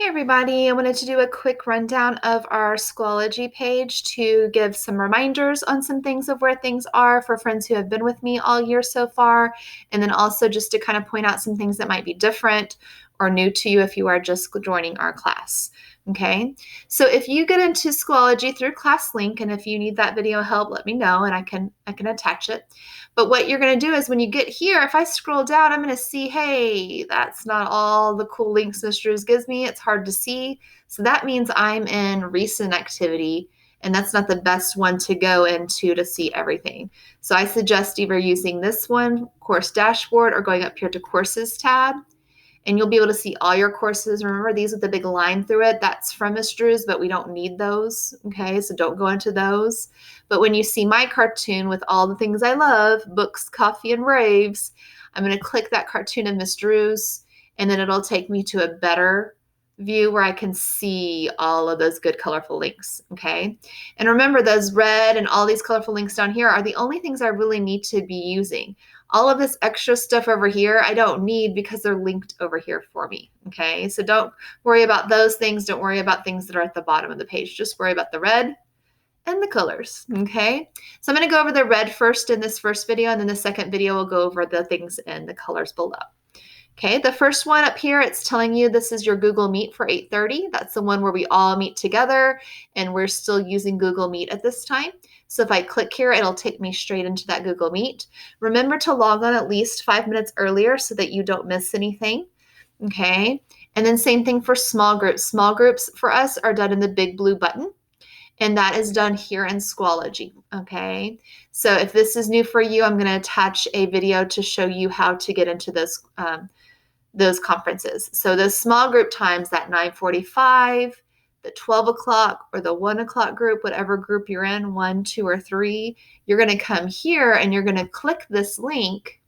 Hey everybody, I wanted to do a quick rundown of our Schoology page to give some reminders on some things of where things are for friends who have been with me all year so far, and then also just to kind of point out some things that might be different or new to you if you are just joining our class. Okay, so if you get into Schoology through ClassLink, and if you need that video help, let me know and I can attach it. But what you're going to do is when you get here, if I scroll down, I'm going to see, hey, that's not all the cool links Ms. Drews gives me. It's hard to see. So that means I'm in recent activity, and that's not the best one to go into to see everything. So I suggest either using this one, Course Dashboard, or going up here to Courses tab. And you'll be able to see all your courses. Remember, these with the big line through it, that's from Ms. Drews, but we don't need those, okay? So don't go into those. But when you see my cartoon with all the things I love, books, coffee, and raves, I'm going to click that cartoon of Ms. Drews, and then it'll take me to a better view where I can see all of those good colorful links, okay? And remember, those red and all these colorful links down here are the only things I really need to be using. All of this extra stuff over here, I don't need because they're linked over here for me, okay? So don't worry about those things. Don't worry about things that are at the bottom of the page. Just worry about the red and the colors, okay? So I'm gonna go over the red first in this first video, and then the second video will go over the things in the colors below. Okay, the first one up here, it's telling you this is your Google Meet for 8:30. That's the one where we all meet together, and we're still using Google Meet at this time. So if I click here, it'll take me straight into that Google Meet. Remember to log on at least 5 minutes earlier so that you don't miss anything. Okay, and then same thing for small groups. Small groups for us are done in the big blue button, and that is done here in Schoology. Okay, so if this is new for you, I'm going to attach a video to show you how to get into those conferences. So those small group times, that 9:45, the 12 o'clock, or the 1 o'clock group, whatever group you're in, 1, 2, or 3, you're going to come here and you're going to click this link,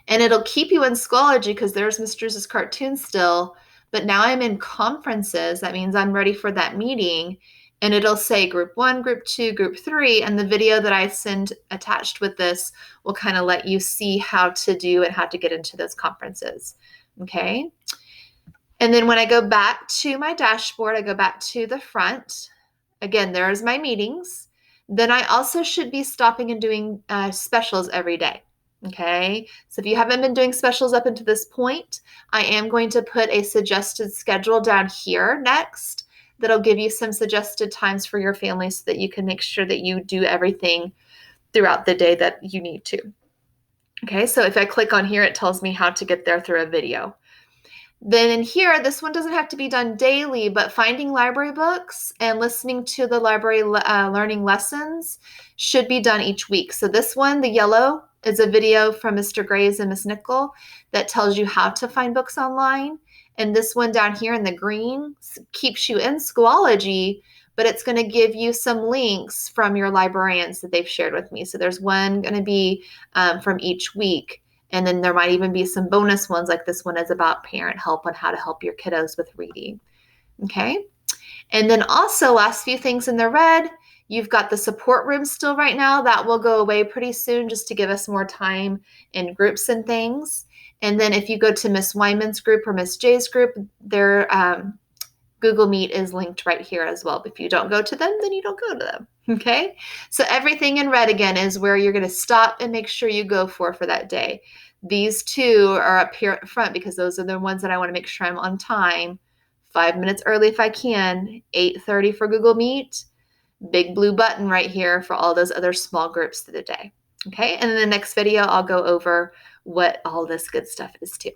and it'll keep you in Schoology because there's Ms. Drews' cartoon still, but now I'm in conferences. That means I'm ready for that meeting, and it'll say group 1, group 2, group 3, and the video that I send attached with this will kind of let you see how to do and how to get into those conferences, okay? And then when I go back to my dashboard, I go back to the front. Again, there's my meetings. Then I also should be stopping and doing specials every day. Okay, so if you haven't been doing specials up until this point, I am going to put a suggested schedule down here next that'll give you some suggested times for your family so that you can make sure that you do everything throughout the day that you need to. Okay, so if I click on here, it tells me how to get there through a video. Then in here, this one doesn't have to be done daily, but finding library books and listening to the library learning lessons should be done each week. So this one, the yellow, is a video from Mr. Grays and Miss Nickel that tells you how to find books online. And this one down here in the green keeps you in Schoology, but it's going to give you some links from your librarians that they've shared with me. So there's one going to be from each week. And then there might even be some bonus ones, like this one is about parent help on how to help your kiddos with reading. Okay. And then also, last few things in the red, you've got the support room still right now. That will go away pretty soon just to give us more time in groups and things. And then if you go to Miss Wyman's group or Miss J's group, their Google Meet is linked right here as well. But if you don't go to them, then you don't go to them. Okay, so everything in red again is where you're going to stop and make sure you go for that day. These two are up here at front because those are the ones that I want to make sure I'm on time. 5 minutes early if I can. 8:30 for Google Meet. Big blue button right here for all those other small groups through the day. Okay, and in the next video, I'll go over what all this good stuff is too.